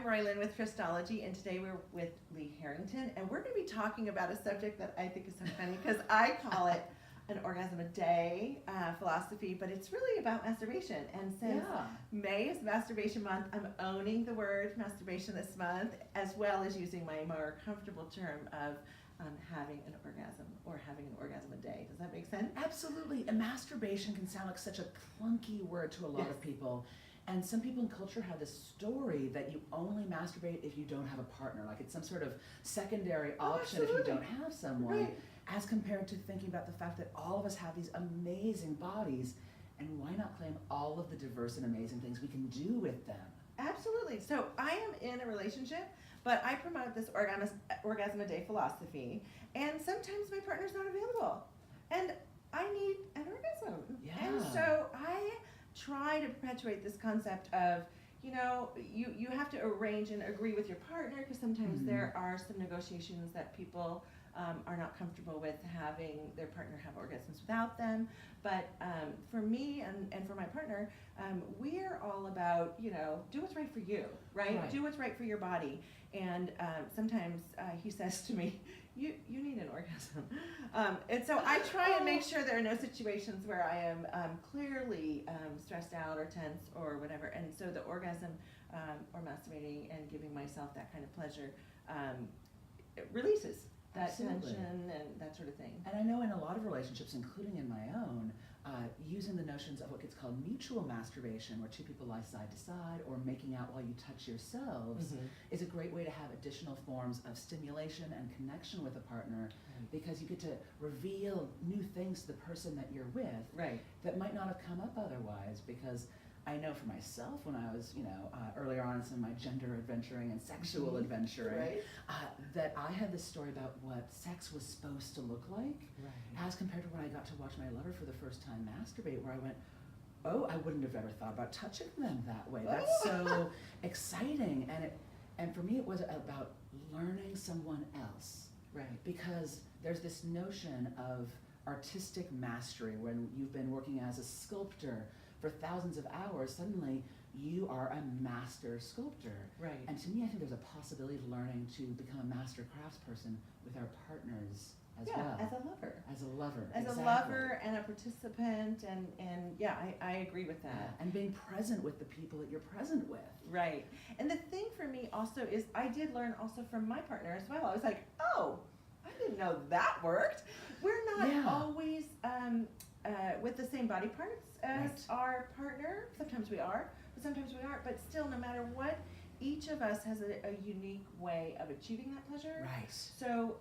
I'm Roylin with Trystology, and today we're with Lee Harrington, and we're going to be talking about a subject that I think is so funny because I call it an orgasm a day philosophy, but it's really about masturbation. And since May is Masturbation Month, I'm owning the word masturbation this month, as well as using my more comfortable term of having an orgasm or having an orgasm a day. Does that make sense? Absolutely. And masturbation can sound like such a clunky word to a lot of people. And some people in culture have this story that you only masturbate if you don't have a partner, like it's some sort of secondary option if you don't have someone, as compared to thinking about the fact that all of us have these amazing bodies, and why not claim all of the diverse and amazing things we can do with them? Absolutely. So I am in a relationship, but I promote this orgasm a day philosophy, and sometimes my partner's not available, and I need an orgasm. And so I try to perpetuate this concept of, you have to arrange and agree with your partner, because sometimes there are some negotiations that people are not comfortable with having their partner have orgasms without them. But for me and for my partner, we are all about, do what's right for you, right? Do what's right for your body. And sometimes he says to me, you need an orgasm. And so I try and make sure there are no situations where I am clearly stressed out or tense or whatever. And so the orgasm or masturbating and giving myself that kind of pleasure it releases that tension and that sort of thing. And I know in a lot of relationships, including in my own, using the notions of what gets called mutual masturbation, where two people lie side to side, or making out while you touch yourselves, is a great way to have additional forms of stimulation and connection with a partner, because you get to reveal new things to the person that you're with that might not have come up otherwise. Because I know for myself, when I was, earlier on in some of my gender adventuring and sexual adventuring, that I had this story about what sex was supposed to look like, as compared to when I got to watch my lover for the first time masturbate, where I went, oh, I wouldn't have ever thought about touching them that way. That's so exciting. And for me, it was about learning someone else. Because there's this notion of artistic mastery when you've been working as a sculptor for thousands of hours. Suddenly you are a master sculptor. And to me, I think there's a possibility of learning to become a master craftsperson with our partners as well. As a lover. As a lover. As a lover and a participant, and I agree with that. And being present with the people that you're present with. And the thing for me also is I did learn also from my partner as well. I was like, oh, I didn't know that worked. We're not always with the same body parts as our partner. Sometimes we are, but sometimes we aren't. But still, no matter what, each of us has a unique way of achieving that pleasure. So,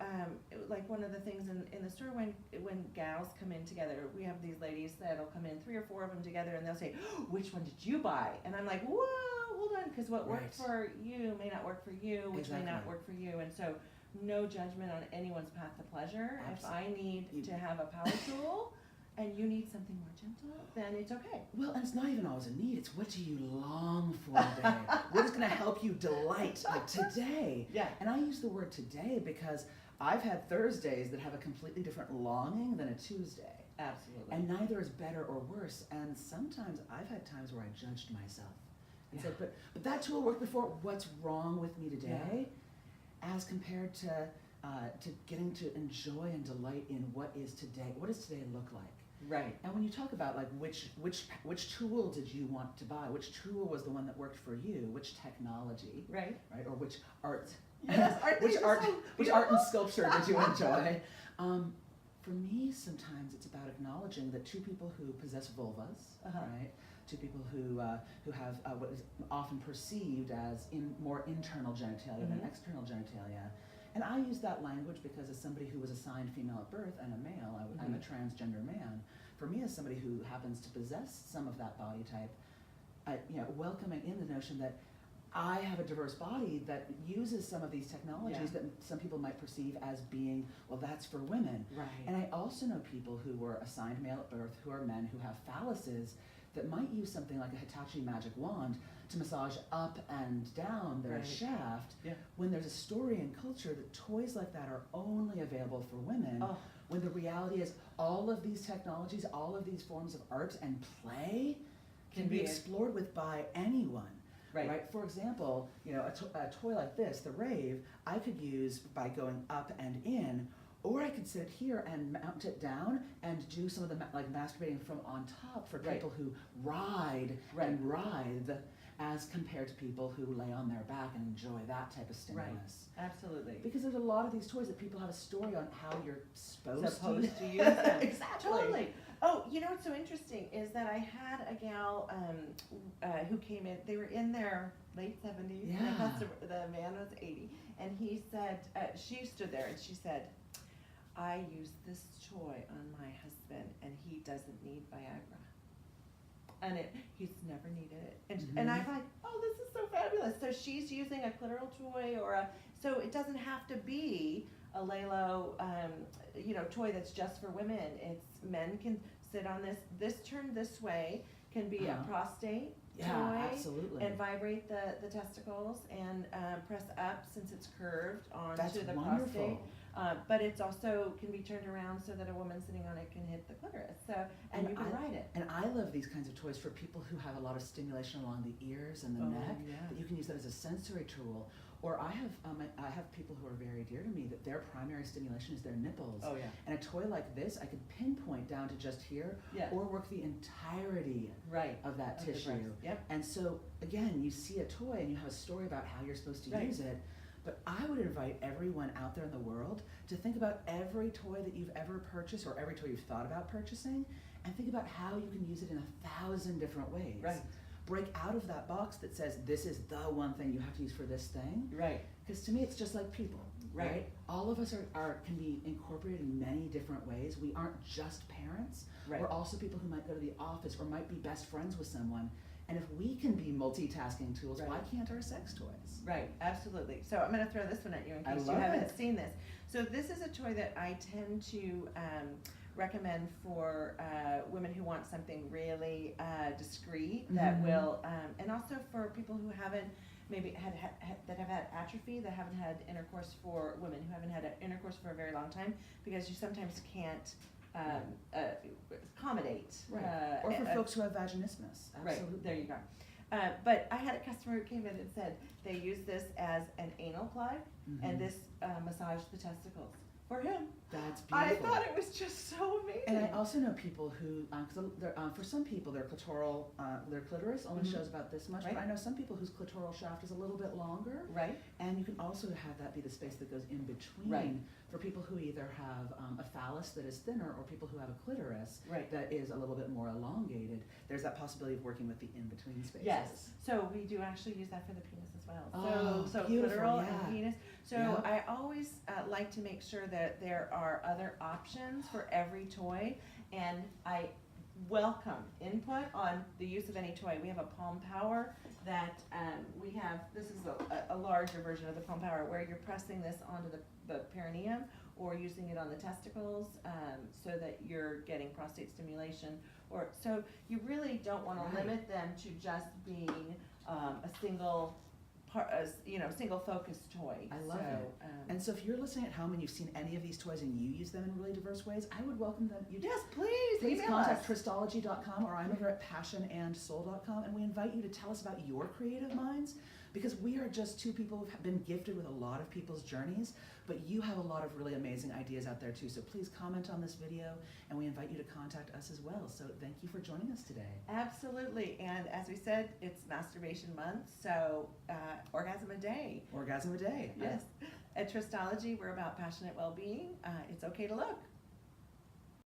like one of the things in the store, when gals come in together, we have these ladies that'll come in, 3 or 4 of them together, and they'll say, oh, which one did you buy? And I'm like, whoa, hold on, because what worked for you may not work for you, which may not work for you. And so, no judgment on anyone's path to pleasure. If I need to have a power tool, and you need something more gentle, then it's okay. Well, and it's not even always a need, it's what do you long for today? What is going to help you delight, like today? And I use the word today because I've had Thursdays that have a completely different longing than a Tuesday. Absolutely. And neither is better or worse. And sometimes I've had times where I judged myself and said, but that tool worked before, what's wrong with me today? As compared to getting to enjoy and delight in what is today. What does today look like? And when you talk about like which tool did you want to buy, which tool was the one that worked for you, which technology, or which art, which art and sculpture did you enjoy? For me, sometimes it's about acknowledging that two people who possess vulvas, two people who have what is often perceived as more internal genitalia than external genitalia. And I use that language because as somebody who was assigned female at birth and a male, I'm a transgender man. For me, as somebody who happens to possess some of that body type, welcoming in the notion that I have a diverse body that uses some of these technologies that some people might perceive as being, well, that's for women. And I also know people who were assigned male at birth, who are men, who have phalluses, that might use something like a Hitachi magic wand to massage up and down their shaft, when there's a story in culture that toys like that are only available for women, when the reality is all of these technologies, all of these forms of art and play can be explored with by anyone. right? For example, you know, a toy like this, the rave, I could use by going up and in, or I could sit here and mount it down and do some of the like masturbating from on top for people who ride and writhe, as compared to people who lay on their back and enjoy that type of stimulus. Absolutely. Because there's a lot of these toys that people have a story on how you're supposed to use them. Exactly. Totally. Oh, you know what's so interesting is that I had a gal who came in. They were in their late 70s. Yeah. And the man was 80, and he said she stood there and she said, "I use this toy on my husband, and he doesn't need Viagra." And he's never needed it. And I'm like, oh, this is so fabulous. So she's using a clitoral toy so it doesn't have to be a Lalo, toy that's just for women. It's men can sit on this turned this way can be a prostate toy. Absolutely. And vibrate the testicles and press up since it's curved onto the wonderful. prostate. But it's also can be turned around so that a woman sitting on it can hit the clitoris. So and you can ride it. And I love these kinds of toys for people who have a lot of stimulation along the ears and the neck. That you can use that as a sensory tool. Or I have people who are very dear to me that their primary stimulation is their nipples. Oh yeah. And a toy like this, I could pinpoint down to just here, or work the entirety of that tissue. Yep. And so again, you see a toy and you have a story about how you're supposed to use it. But I would invite everyone out there in the world to think about every toy that you've ever purchased or every toy you've thought about purchasing, and think about how you can use it in 1,000 different ways. Right. Break out of that box that says this is the one thing you have to use for this thing. Right. Because to me, it's just like people. Right. All of us can be incorporated in many different ways. We aren't just parents. Right. We're also people who might go to the office or might be best friends with someone. And if we can be multitasking tools, why can't our sex toys? Right, absolutely. So I'm going to throw this one at you in case you haven't seen this. So this is a toy that I tend to recommend for women who want something really discreet that will, and also for people who haven't maybe that have had atrophy, that haven't had intercourse, for women who haven't had intercourse for a very long time, because you sometimes can't accommodate. Or for folks who have vaginismus. Absolutely. Right, there you go. But I had a customer who came in and said they use this as an anal plug, and this massaged the testicles for him. That's beautiful. I thought it was just so amazing. And I also know people who, for some people, their clitoris only shows about this much. But I know some people whose clitoral shaft is a little bit longer. Right. And you can also have that be the space that goes in between. For people who either have a phallus that is thinner, or people who have a clitoris that is a little bit more elongated, there's that possibility of working with the in-between spaces. Yes. So we do actually use that for the penis as well. Oh, so clitoral and penis. So I always like to make sure that there are other options for every toy, and I welcome input on the use of any toy. We have a Palm Power that we have. This is a larger version of the Palm Power, where you're pressing this onto the perineum or using it on the testicles, so that you're getting prostate stimulation. Or so you really don't want to limit them to just being a single single focused toy. I love it. And so if you're listening at home and you've seen any of these toys and you use them in really diverse ways, I would welcome them. Yes, please. Please email contact us. Trystology.com, or I'm over at passionandsoul.com, and we invite you to tell us about your creative minds, because we are just two people who've been gifted with a lot of people's journeys, but you have a lot of really amazing ideas out there too. So please comment on this video, and we invite you to contact us as well. So thank you for joining us today. Absolutely. And as we said, it's Masturbation Month, so orgasm a day. Orgasm a day. Yes. At Trystology, we're about passionate well-being. It's okay to look.